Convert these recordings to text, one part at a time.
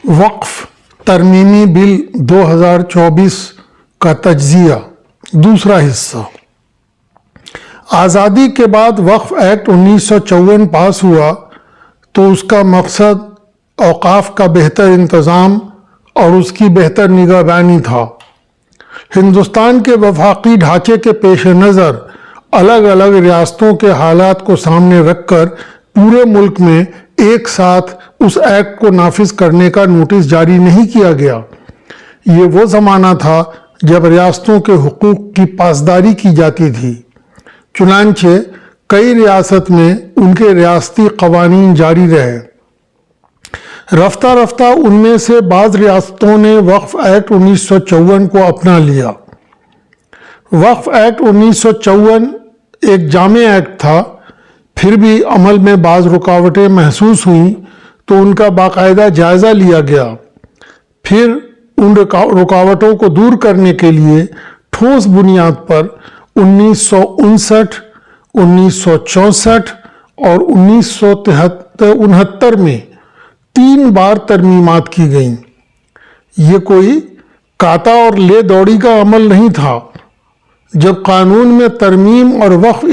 وقف ترمیمی بل 2024 کا تجزیہ دوسرا حصہ۔ آزادی کے بعد وقف ایکٹ 1954 پاس ہوا تو اس کا مقصد اوقاف کا بہتر انتظام اور اس کی بہتر نگہبانی تھا۔ ہندوستان کے وفاقی ڈھانچے کے پیش نظر الگ الگ ریاستوں کے حالات کو سامنے رکھ کر پورے ملک میں ایک ساتھ اس ایکٹ کو نافذ کرنے کا نوٹس جاری نہیں کیا گیا۔ یہ وہ زمانہ تھا جب ریاستوں کے حقوق کی پاسداری کی جاتی تھی، چنانچہ کئی ریاست میں ان کے ریاستی قوانین جاری رہے۔ رفتہ رفتہ ان میں سے بعض ریاستوں نے وقف ایکٹ 1954 کو اپنا لیا۔ وقف ایکٹ 1954 ایک جامع ایکٹ تھا، پھر بھی عمل میں بعض رکاوٹیں محسوس ہوئیں تو ان کا باقاعدہ جائزہ لیا گیا۔ پھر ان رکاوٹوں کو دور کرنے کے لیے ٹھوس بنیاد پر 1959، 1964 اور 1969 میں 3 بار ترمیمات کی گئیں۔ یہ کوئی کاتا اور لے دوڑی کا عمل نہیں تھا۔ جب قانون میں ترمیم اور وقف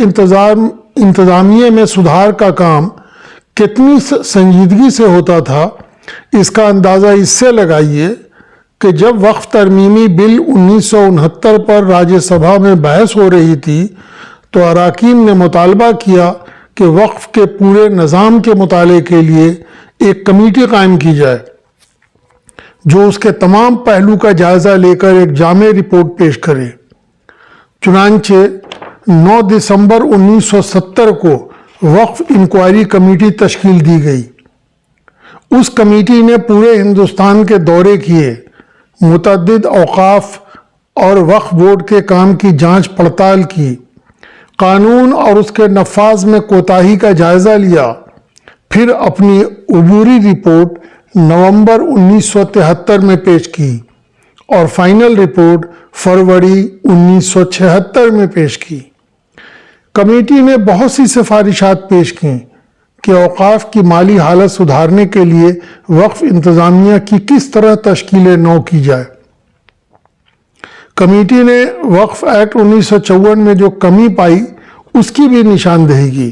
انتظامیہ میں سدھار کا کام کتنی سنجیدگی سے ہوتا تھا، اس کا اندازہ اس سے لگائیے کہ جب وقف ترمیمی بل 1969 پر راجیہ سبھا میں بحث ہو رہی تھی تو اراکین نے مطالبہ کیا کہ وقف کے پورے نظام کے مطالعے کے لیے ایک کمیٹی قائم کی جائے جو اس کے تمام پہلو کا جائزہ لے کر ایک جامع رپورٹ پیش کرے۔ چنانچہ 9 دسمبر 1970 کو وقف انکوائری کمیٹی تشکیل دی گئی۔ اس کمیٹی نے پورے ہندوستان کے دورے کیے، متعدد اوقاف اور وقف بورڈ کے کام کی جانچ پڑتال کی، قانون اور اس کے نفاذ میں کوتاہی کا جائزہ لیا، پھر اپنی عبوری رپورٹ نومبر 1973 میں پیش کی اور فائنل رپورٹ فروری 1976 میں پیش کی۔ کمیٹی نے بہت سی سفارشات پیش کیں کہ اوقاف کی مالی حالت سدھارنے کے لیے وقف انتظامیہ کی کس طرح تشکیل نو کی جائے۔ کمیٹی نے وقف ایکٹ 1954 میں جو کمی پائی اس کی بھی نشاندہی کی۔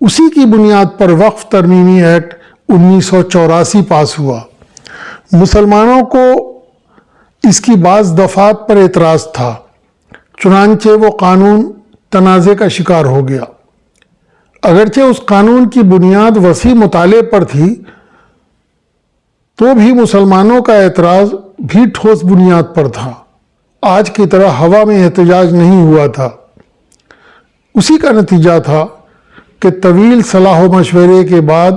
اسی کی بنیاد پر وقف ترمیمی ایکٹ 1984 پاس ہوا۔ مسلمانوں کو اس کی بعض دفعات پر اعتراض تھا، چنانچہ وہ قانون تنازع کا شکار ہو گیا۔ اگرچہ اس قانون کی بنیاد وسیع مطالعے پر تھی تو بھی مسلمانوں کا اعتراض بھی ٹھوس بنیاد پر تھا۔ آج کی طرح ہوا میں احتجاج نہیں ہوا تھا۔ اسی کا نتیجہ تھا کہ طویل صلاح و مشورے کے بعد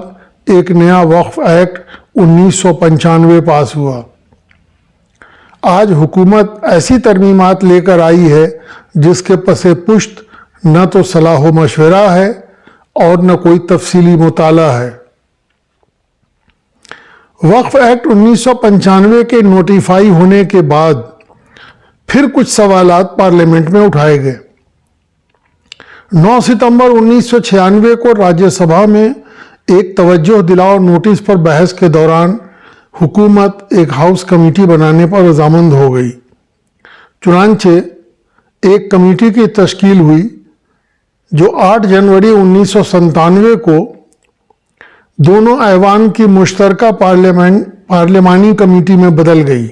ایک نیا وقف ایکٹ 1995 پاس ہوا۔ آج حکومت ایسی ترمیمات لے کر آئی ہے جس کے پس پشت نہ تو صلاح و مشورہ ہے اور نہ کوئی تفصیلی مطالعہ ہے۔ وقف ایکٹ 1995 کے نوٹیفائی ہونے کے بعد پھر کچھ سوالات پارلیمنٹ میں اٹھائے گئے۔ 9 ستمبر 1996 کو راجیہ سبھا میں ایک توجہ دلاؤ نوٹس پر بحث کے دوران حکومت ایک ہاؤس کمیٹی بنانے پر رضامند ہو گئی۔ چنانچہ ایک کمیٹی کی تشکیل ہوئی جو 8 جنوری 1997 کو دونوں ایوان کی مشترکہ پارلیمانی کمیٹی میں بدل گئی۔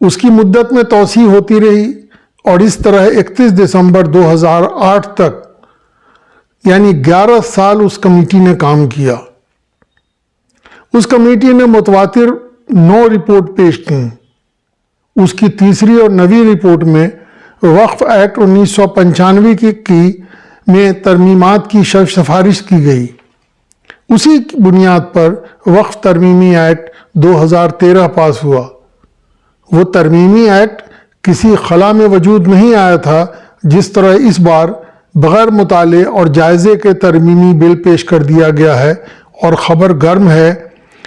اس کی مدت میں توسیع ہوتی رہی اور اس طرح 31 دسمبر 2008 تک یعنی 11 سال اس کمیٹی نے کام کیا۔ اس کمیٹی نے متواتر 9 رپورٹ پیش کی۔ اس کی تیسری اور 9ویں رپورٹ میں وقف ایکٹ 1995 میں ترمیمات کی سفارش کی گئی۔ اسی بنیاد پر وقف ترمیمی ایکٹ 2013 پاس ہوا۔ وہ ترمیمی ایکٹ کسی خلا میں وجود نہیں آیا تھا، جس طرح اس بار بغیر مطالعے اور جائزے کے ترمیمی بل پیش کر دیا گیا ہے، اور خبر گرم ہے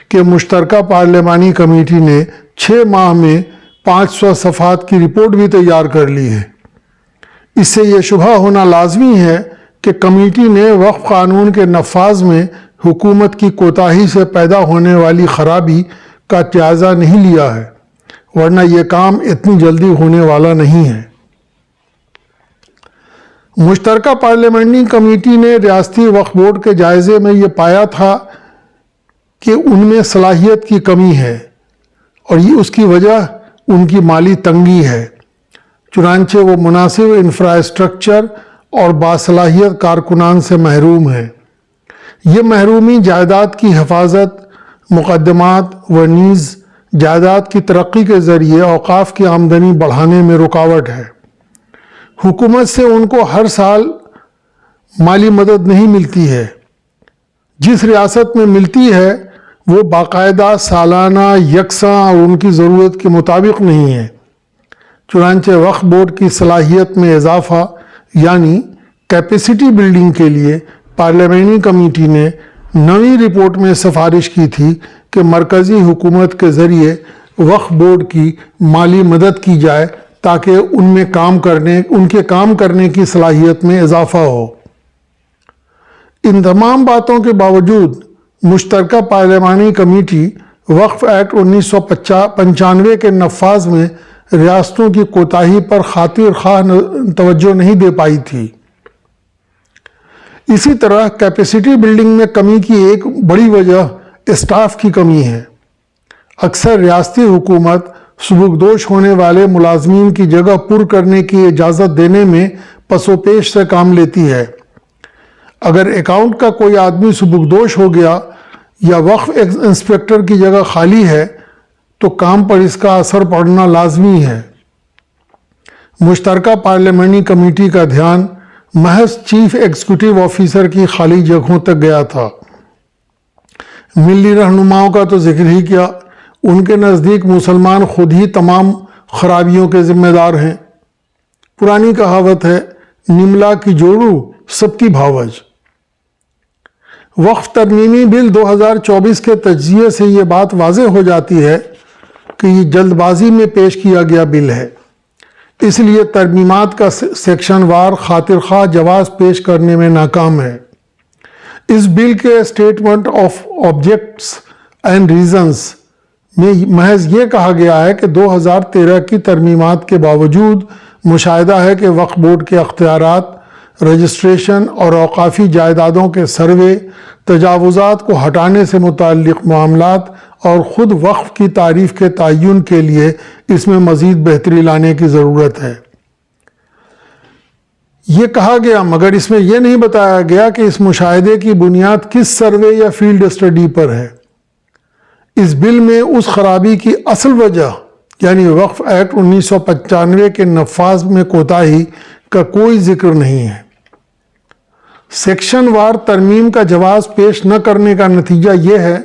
کہ مشترکہ پارلیمانی کمیٹی نے 6 ماہ میں 500 صفحات کی رپورٹ بھی تیار کر لی ہے۔ اس سے یہ شبہ ہونا لازمی ہے کہ کمیٹی نے وقف قانون کے نفاذ میں حکومت کی کوتاہی سے پیدا ہونے والی خرابی کا جائزہ نہیں لیا ہے، ورنہ یہ کام اتنی جلدی ہونے والا نہیں ہے۔ مشترکہ پارلیمانی کمیٹی نے ریاستی وقف بورڈ کے جائزے میں یہ پایا تھا کہ ان میں صلاحیت کی کمی ہے اور یہ اس کی وجہ ان کی مالی تنگی ہے، چنانچہ وہ مناسب انفراسٹرکچر اور باصلاحیت کارکنان سے محروم ہیں۔ یہ محرومی جائیداد کی حفاظت، مقدمات و نیز جائیداد کی ترقی کے ذریعے اوقاف کی آمدنی بڑھانے میں رکاوٹ ہے۔ حکومت سے ان کو ہر سال مالی مدد نہیں ملتی ہے، جس ریاست میں ملتی ہے وہ باقاعدہ سالانہ، یکساں اور ان کی ضرورت کے مطابق نہیں ہے۔ چنانچہ وقف بورڈ کی صلاحیت میں اضافہ یعنی کیپیسٹی بلڈنگ کے لیے پارلیمانی کمیٹی نے نویں رپورٹ میں سفارش کی تھی کہ مرکزی حکومت کے ذریعے وقف بورڈ کی مالی مدد کی جائے تاکہ ان کے کام کرنے کی صلاحیت میں اضافہ ہو۔ ان تمام باتوں کے باوجود مشترکہ پارلیمانی کمیٹی وقف ایکٹ 1995 کے نفاذ میں ریاستوں کی کوتاہی پر خاطر خواہ توجہ نہیں دے پائی تھی۔ اسی طرح کیپیسٹی بلڈنگ میں کمی کی ایک بڑی وجہ اسٹاف کی کمی ہے۔ اکثر ریاستی حکومت سبکدوش ہونے والے ملازمین کی جگہ پر کرنے کی اجازت دینے میں پس و پیش سے کام لیتی ہے۔ اگر اکاؤنٹ کا کوئی آدمی سبکدوش ہو گیا یا وقف انسپکٹر کی جگہ خالی ہے تو کام پر اس کا اثر پڑنا لازمی ہے۔ مشترکہ پارلیمانی کمیٹی کا دھیان محض چیف ایگزیکٹو آفیسر کی خالی جگہوں تک گیا تھا۔ ملی رہنماؤں کا تو ذکر ہی کیا، ان کے نزدیک مسلمان خود ہی تمام خرابیوں کے ذمہ دار ہیں۔ پرانی کہاوت ہے، نملا کی جوڑو سب کی بھاوج۔ وقف ترمیمی بل 2024 کے تجزیے سے یہ بات واضح ہو جاتی ہے کہ یہ جلد بازی میں پیش کیا گیا بل ہے، اس لیے ترمیمات کا سیکشن وار خاطر خواہ جواز پیش کرنے میں ناکام ہے۔ اس بل کے statement of objects and reasons میں محض یہ کہا گیا ہے کہ 2013 کی ترمیمات کے باوجود مشاہدہ ہے کہ وقف بورڈ کے اختیارات، رجسٹریشن اور اوقافی جائیدادوں کے سروے، تجاوزات کو ہٹانے سے متعلق معاملات اور خود وقف کی تعریف کے تعین کے لیے اس میں مزید بہتری لانے کی ضرورت ہے۔ یہ کہا گیا مگر اس میں یہ نہیں بتایا گیا کہ اس مشاہدے کی بنیاد کس سروے یا فیلڈ اسٹڈی پر ہے۔ اس بل میں اس خرابی کی اصل وجہ یعنی وقف ایکٹ 1995 کے نفاذ میں کوتاہی کا کوئی ذکر نہیں ہے۔ سیکشن وار ترمیم کا جواز پیش نہ کرنے کا نتیجہ یہ ہے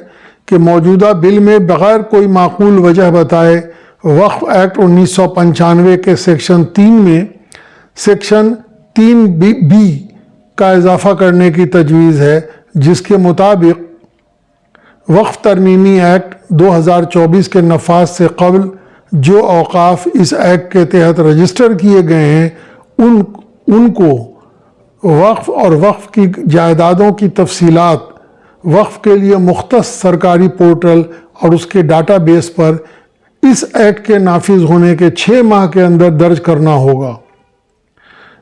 کہ موجودہ بل میں بغیر کوئی معقول وجہ بتائے وقف ایکٹ 1995 کے سیکشن 3 میں سیکشن 3B کا اضافہ کرنے کی تجویز ہے، جس کے مطابق وقف ترمیمی ایکٹ 2024 کے نفاذ سے قبل جو اوقاف اس ایکٹ کے تحت رجسٹر کیے گئے ہیں ان کو وقف اور وقف کی جائیدادوں کی تفصیلات وقف کے لیے مختص سرکاری پورٹل اور اس کے ڈاٹا بیس پر اس ایکٹ کے نافذ ہونے کے 6 ماہ کے اندر درج کرنا ہوگا۔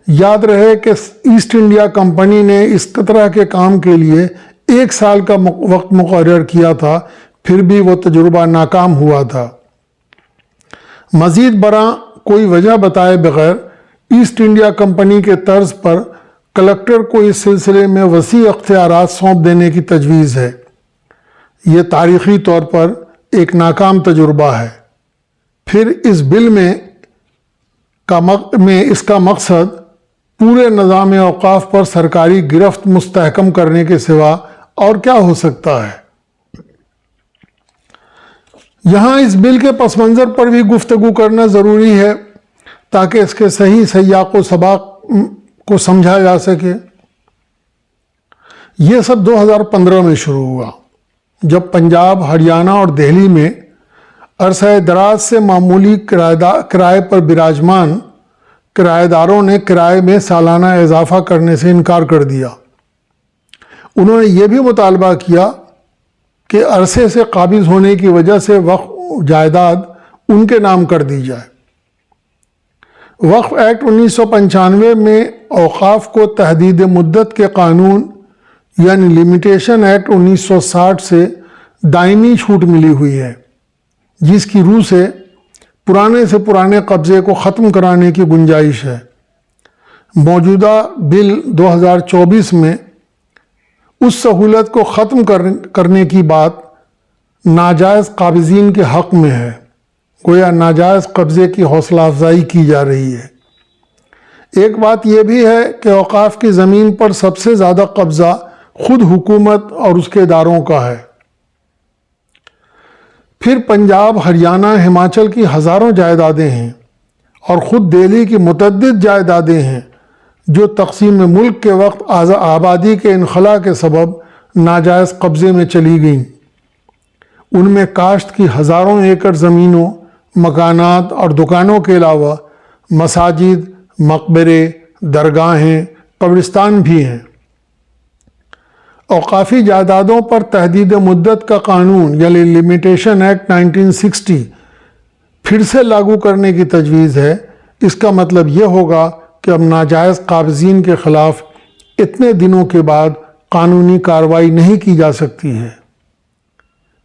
یاد رہے کہ ایسٹ انڈیا کمپنی نے اس طرح کے کام کے لیے 1 سال کا وقت مقرر کیا تھا، پھر بھی وہ تجربہ ناکام ہوا تھا۔ مزید برآں کوئی وجہ بتائے بغیر ایسٹ انڈیا کمپنی کے طرز پر کلکٹر کو اس سلسلے میں وسیع اختیارات سونپ دینے کی تجویز ہے۔ یہ تاریخی طور پر ایک ناکام تجربہ ہے۔ پھر اس بل میں اس کا مقصد پورے نظام اوقاف پر سرکاری گرفت مستحکم کرنے کے سوا اور کیا ہو سکتا ہے؟ یہاں اس بل کے پس منظر پر بھی گفتگو کرنا ضروری ہے تاکہ اس کے صحیح سیاق و سباق کو سمجھا جا سکے۔ یہ سب 2015 میں شروع ہوا جب پنجاب، ہریانہ اور دہلی میں عرصہ دراز سے معمولی کرائے پر براجمان کرایہ داروں نے کرائے میں سالانہ اضافہ کرنے سے انکار کر دیا۔ انہوں نے یہ بھی مطالبہ کیا کہ عرصے سے قابض ہونے کی وجہ سے وقف جائیداد ان کے نام کر دی جائے۔ وقف ایکٹ 1995 میں اوقاف کو تحدید مدت کے قانون یعنی لمیٹیشن ایکٹ 1960 سے دائمی چھوٹ ملی ہوئی ہے، جس کی روح سے پرانے قبضے کو ختم کرانے کی گنجائش ہے۔ موجودہ بل 2024 میں اس سہولت کو ختم کرنے کی بات ناجائز قابضین کے حق میں ہے، گویا ناجائز قبضے کی حوصلہ افزائی کی جا رہی ہے۔ ایک بات یہ بھی ہے کہ اوقاف کی زمین پر سب سے زیادہ قبضہ خود حکومت اور اس کے اداروں کا ہے۔ پھر پنجاب، ہریانہ، ہماچل کی ہزاروں جائیدادیں ہیں اور خود دہلی کی متعدد جائیدادیں ہیں جو تقسیم ملک کے وقت آبادی کے انخلاء کے سبب ناجائز قبضے میں چلی گئیں۔ ان میں کاشت کی ہزاروں ایکڑ زمینوں، مکانات اور دکانوں کے علاوہ مساجد، مقبرے، درگاہیں، قبرستان بھی ہیں۔ اوقافی جائیدادوں پر تحدید مدت کا قانون یعنی لمیٹیشن ایکٹ 1960 پھر سے لاگو کرنے کی تجویز ہے۔ اس کا مطلب یہ ہوگا کہ اب ناجائز قابضین کے خلاف اتنے دنوں کے بعد قانونی کارروائی نہیں کی جا سکتی ہے۔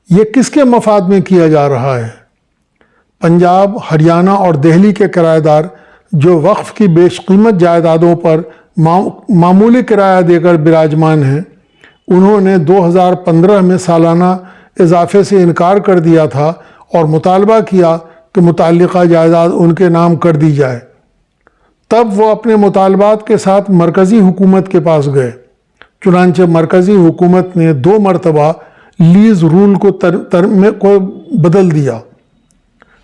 یہ کس کے مفاد میں کیا جا رہا ہے؟ پنجاب، ہریانہ اور دہلی کے کرایہ دار جو وقف کی بیش قیمت جائیدادوں پر معمولی کرایہ دے کر براجمان ہیں، انہوں نے 2015 میں سالانہ اضافے سے انکار کر دیا تھا اور مطالبہ کیا کہ متعلقہ جائیداد ان کے نام کر دی جائے۔ تب وہ اپنے مطالبات کے ساتھ مرکزی حکومت کے پاس گئے، چنانچہ مرکزی حکومت نے 2 مرتبہ لیز رول کو بدل دیا،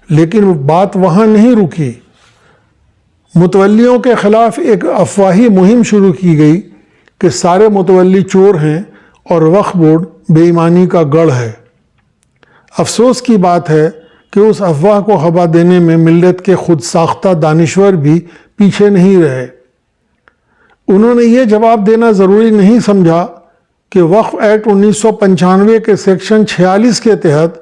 لیکن بات وہاں نہیں رکی۔ متولیوں کے خلاف ایک افواہی مہم شروع کی گئی کہ سارے متولی چور ہیں اور وقف بورڈ بے ایمانی کا گڑھ ہے۔ افسوس کی بات ہے کہ اس افواہ کو ہوا دینے میں ملت کے خود ساختہ دانشور بھی پیچھے نہیں رہے۔ انہوں نے یہ جواب دینا ضروری نہیں سمجھا کہ وقف ایکٹ 1995 کے سیکشن 46 کے تحت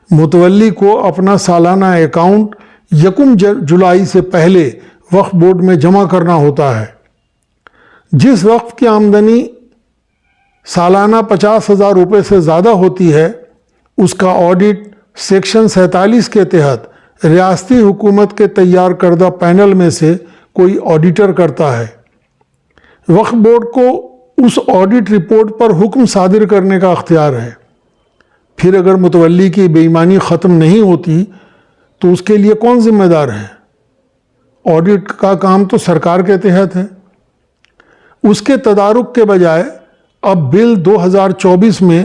متولی کو اپنا سالانہ اکاؤنٹ 1 جولائی سے پہلے وقف بورڈ میں جمع کرنا ہوتا ہے۔ جس وقف کی آمدنی سالانہ 50,000 روپے سے زیادہ ہوتی ہے، اس کا آڈٹ سیکشن 47 کے تحت ریاستی حکومت کے تیار کردہ پینل میں سے کوئی آڈیٹر کرتا ہے۔ وقف بورڈ کو اس آڈٹ رپورٹ پر حکم صادر کرنے کا اختیار ہے۔ پھر اگر متولی کی بے ایمانی ختم نہیں ہوتی تو اس کے لیے کون ذمہ دار ہے؟ آڈٹ کا کام تو سرکار کے تحت ہے۔ اس کے تدارک کے بجائے اب بل 2024 میں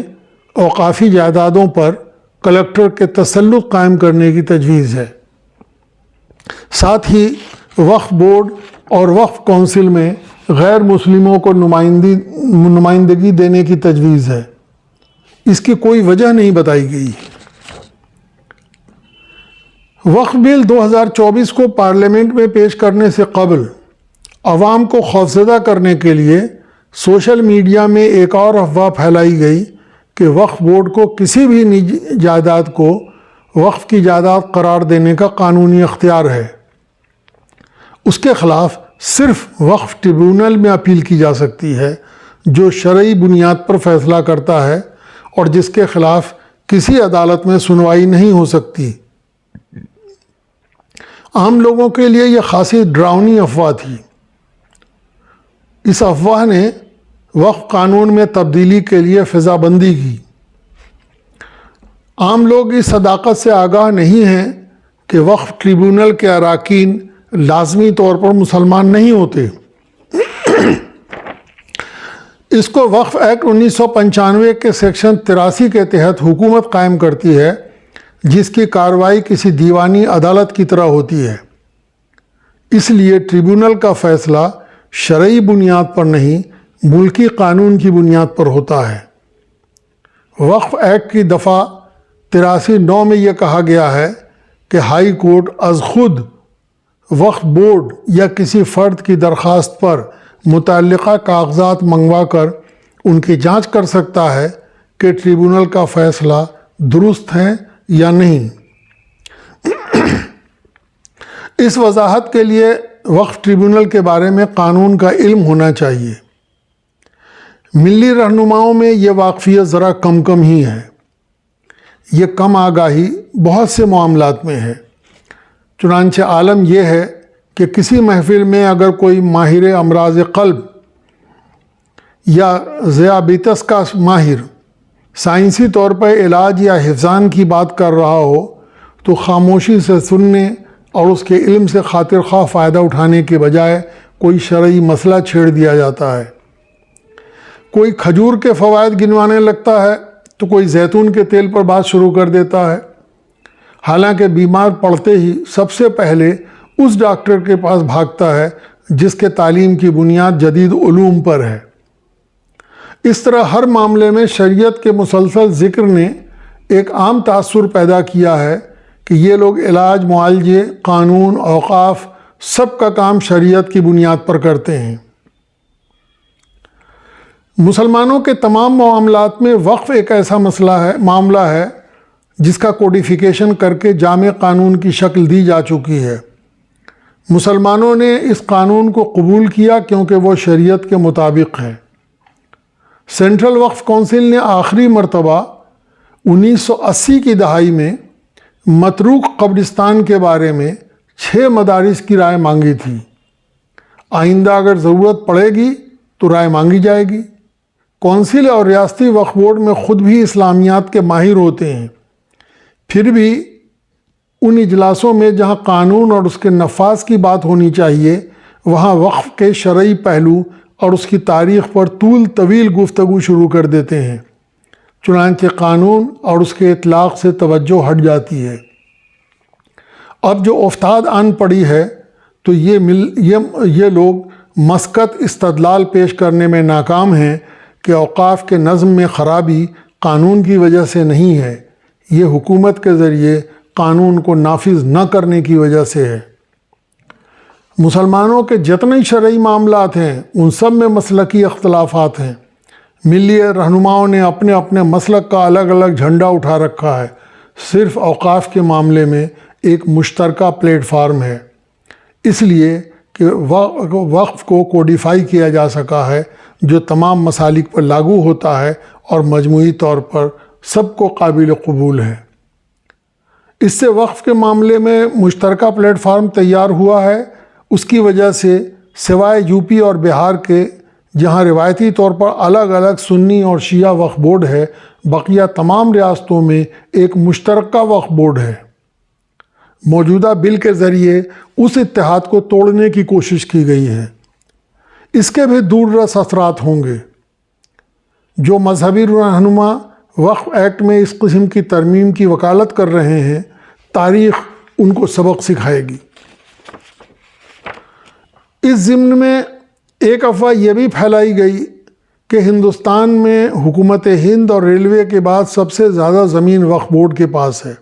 اوقافی جائیدادوں پر کلکٹر کے تسلط قائم کرنے کی تجویز ہے۔ ساتھ ہی وقف بورڈ اور وقف کونسل میں غیر مسلموں کو نمائندگی دینے کی تجویز ہے۔ اس کی کوئی وجہ نہیں بتائی گئی۔ وقف بل 2024 کو پارلیمنٹ میں پیش کرنے سے قبل عوام کو خوفزدہ کرنے کے لیے سوشل میڈیا میں ایک اور افواہ پھیلائی گئی کہ وقف بورڈ کو کسی بھی نجی جائیداد کو وقف کی جائیداد قرار دینے کا قانونی اختیار ہے۔ اس کے خلاف صرف وقف ٹریبیونل میں اپیل کی جا سکتی ہے، جو شرعی بنیاد پر فیصلہ کرتا ہے اور جس کے خلاف کسی عدالت میں سنوائی نہیں ہو سکتی۔ عام لوگوں کے لیے یہ خاصی ڈراؤنی افواہ تھی۔ اس افواہ نے وقف قانون میں تبدیلی کے لیے فضا بندی کی۔ عام لوگ اس صداقت سے آگاہ نہیں ہیں کہ وقف ٹریبیونل کے اراکین لازمی طور پر مسلمان نہیں ہوتے۔ اس کو وقف ایکٹ 1995 کے سیکشن 83 کے تحت حکومت قائم کرتی ہے، جس کی کارروائی کسی دیوانی عدالت کی طرح ہوتی ہے۔ اس لیے ٹریبیونل کا فیصلہ شرعی بنیاد پر نہیں، ملکی قانون کی بنیاد پر ہوتا ہے۔ وقف ایکٹ کی دفعہ 83(9) میں یہ کہا گیا ہے کہ ہائی کورٹ از خود وقف بورڈ یا کسی فرد کی درخواست پر متعلقہ کاغذات منگوا کر ان کی جانچ کر سکتا ہے کہ ٹریبونل کا فیصلہ درست ہے یا نہیں۔ اس وضاحت کے لیے وقف ٹریبونل کے بارے میں قانون کا علم ہونا چاہیے۔ ملی رہنماؤں میں یہ واقفیت ذرا کم ہی ہے۔ یہ کم آگاہی بہت سے معاملات میں ہے۔ چنانچہ عالم یہ ہے کہ کسی محفل میں اگر کوئی ماہر امراض قلب یا ذیابیطس کا ماہر سائنسی طور پر علاج یا حفظان کی بات کر رہا ہو تو خاموشی سے سننے اور اس کے علم سے خاطر خواہ فائدہ اٹھانے کے بجائے کوئی شرعی مسئلہ چھیڑ دیا جاتا ہے۔ کوئی کھجور کے فوائد گنوانے لگتا ہے تو کوئی زیتون کے تیل پر بات شروع کر دیتا ہے، حالانکہ بیمار پڑتے ہی سب سے پہلے اس ڈاکٹر کے پاس بھاگتا ہے جس کے تعلیم کی بنیاد جدید علوم پر ہے۔ اس طرح ہر معاملے میں شریعت کے مسلسل ذکر نے ایک عام تاثر پیدا کیا ہے کہ یہ لوگ علاج، معالجے، قانون، اوقاف سب کا کام شریعت کی بنیاد پر کرتے ہیں۔ مسلمانوں کے تمام معاملات میں وقف ایک ایسا معاملہ ہے جس کا کوڈیفیکیشن کر کے جامع قانون کی شکل دی جا چکی ہے۔ مسلمانوں نے اس قانون کو قبول کیا کیونکہ وہ شریعت کے مطابق ہے۔ سینٹرل وقف کونسل نے آخری مرتبہ 1980 کی دہائی میں متروک قبرستان کے بارے میں 6 مدارس کی رائے مانگی تھی۔ آئندہ اگر ضرورت پڑے گی تو رائے مانگی جائے گی۔ کونسل اور ریاستی وقف بورڈ میں خود بھی اسلامیات کے ماہر ہوتے ہیں، پھر بھی ان اجلاسوں میں جہاں قانون اور اس کے نفاذ کی بات ہونی چاہیے وہاں وقف کے شرعی پہلو اور اس کی تاریخ پر طول طویل گفتگو شروع کر دیتے ہیں، چنانچہ قانون اور اس کے اطلاق سے توجہ ہٹ جاتی ہے۔ اب جو افتاد آن پڑی ہے تو یہ لوگ مسقط استدلال پیش کرنے میں ناکام ہیں کہ اوقاف کے نظم میں خرابی قانون کی وجہ سے نہیں ہے، یہ حکومت کے ذریعے قانون کو نافذ نہ کرنے کی وجہ سے ہے۔ مسلمانوں کے جتنے شرعی معاملات ہیں ان سب میں مسلکی اختلافات ہیں۔ ملی رہنماؤں نے اپنے اپنے مسلک کا الگ الگ جھنڈا اٹھا رکھا ہے، صرف اوقاف کے معاملے میں ایک مشترکہ پلیٹ فارم ہے، اس لیے کہ وقف کو کوڈیفائی کیا جا سکا ہے جو تمام مسالک پر لاگو ہوتا ہے اور مجموعی طور پر سب کو قابل قبول ہے۔ اس سے وقف کے معاملے میں مشترکہ پلیٹ فارم تیار ہوا ہے۔ اس کی وجہ سے سوائے یو پی اور بہار کے جہاں روایتی طور پر الگ الگ سنی اور شیعہ وقف بورڈ ہے، بقیہ تمام ریاستوں میں ایک مشترکہ وقف بورڈ ہے۔ موجودہ بل کے ذریعے اس اتحاد کو توڑنے کی کوشش کی گئی ہے۔ اس کے بھی دور رس اثرات ہوں گے۔ جو مذہبی رہنما وقف ایکٹ میں اس قسم کی ترمیم کی وکالت کر رہے ہیں، تاریخ ان کو سبق سکھائے گی۔ اس ضمن میں ایک افواہ یہ بھی پھیلائی گئی کہ ہندوستان میں حکومت ہند اور ریلوے کے بعد سب سے زیادہ زمین وقف بورڈ کے پاس ہے۔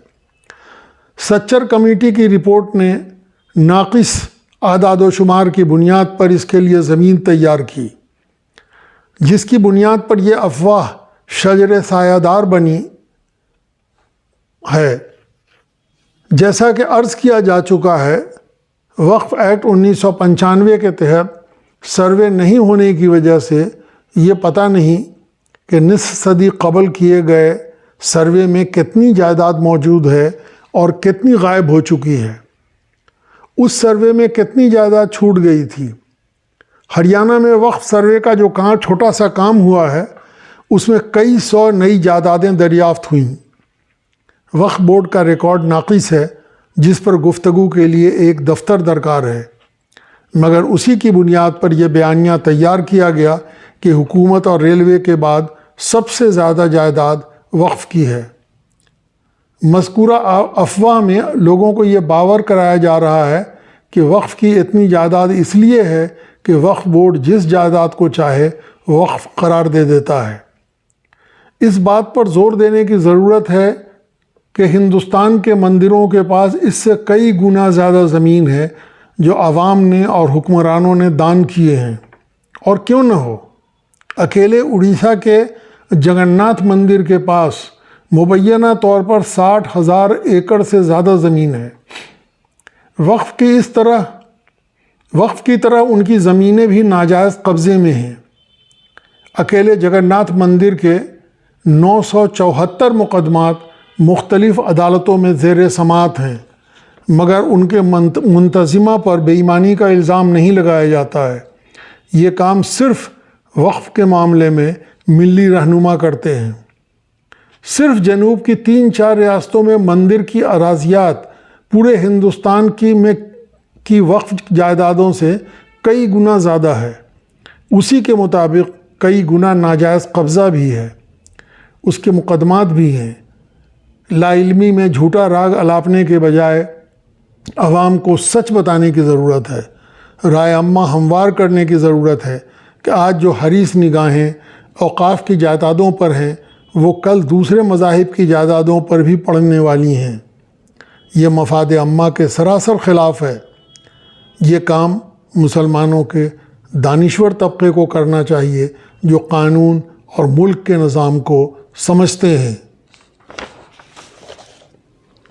سچر کمیٹی کی رپورٹ نے ناقص اعداد و شمار کی بنیاد پر اس کے لیے زمین تیار کی، جس کی بنیاد پر یہ افواہ شجر سایہ دار بنی ہے۔ جیسا کہ عرض کیا جا چکا ہے، وقف ایکٹ 1995 کے تحت سروے نہیں ہونے کی وجہ سے یہ پتہ نہیں کہ نصف صدی قبل کیے گئے سروے میں کتنی جائیداد موجود ہے اور کتنی غائب ہو چکی ہے۔ اس سروے میں کتنی جائیداد چھوٹ گئی تھی۔ ہریانہ میں وقف سروے کا جو چھوٹا سا کام ہوا ہے اس میں کئی سو نئی جائیدادیں دریافت ہوئیں۔ وقف بورڈ کا ریکارڈ ناقص ہے جس پر گفتگو کے لیے ایک دفتر درکار ہے، مگر اسی کی بنیاد پر یہ بیانیہ تیار کیا گیا کہ حکومت اور ریلوے کے بعد سب سے زیادہ جائیداد وقف کی ہے۔ مذکورہ افواہ میں لوگوں کو یہ باور کرایا جا رہا ہے کہ وقف کی اتنی جائیداد اس لیے ہے کہ وقف بورڈ جس جائیداد کو چاہے وقف قرار دے دیتا ہے۔ اس بات پر زور دینے کی ضرورت ہے کہ ہندوستان کے مندروں کے پاس اس سے کئی گنا زیادہ زمین ہے جو عوام نے اور حکمرانوں نے دان کیے ہیں، اور کیوں نہ ہو، اکیلے اڑیسہ کے جگناتھ مندر کے پاس مبینہ طور پر 60,000 ایکڑ سے زیادہ زمین ہے۔ وقف کی طرح ان کی زمینیں بھی ناجائز قبضے میں ہیں۔ اکیلے جگناتھ مندر کے 974 مقدمات مختلف عدالتوں میں زیر سماعت ہیں، مگر ان کے منتظمہ پر بے ایمانی کا الزام نہیں لگایا جاتا ہے۔ یہ کام صرف وقف کے معاملے میں ملی رہنما کرتے ہیں۔ صرف جنوب کی 3-4 ریاستوں میں مندر کی اراضیات پورے ہندوستان کی وقف جائیدادوں سے کئی گنا زیادہ ہے۔ اسی کے مطابق کئی گنا ناجائز قبضہ بھی ہے، اس کے مقدمات بھی ہیں۔ لا علمی میں جھوٹا راگ الاپنے کے بجائے عوام کو سچ بتانے کی ضرورت ہے۔ رائے عامہ ہموار کرنے کی ضرورت ہے کہ آج جو حریص نگاہیں اوقاف کی جائیدادوں پر ہیں وہ کل دوسرے مذاہب کی جائیدادوں پر بھی پڑنے والی ہیں۔ یہ مفاد عامہ کے سراسر خلاف ہے۔ یہ کام مسلمانوں کے دانشور طبقے کو کرنا چاہیے جو قانون اور ملک کے نظام کو سمجھتے ہیں۔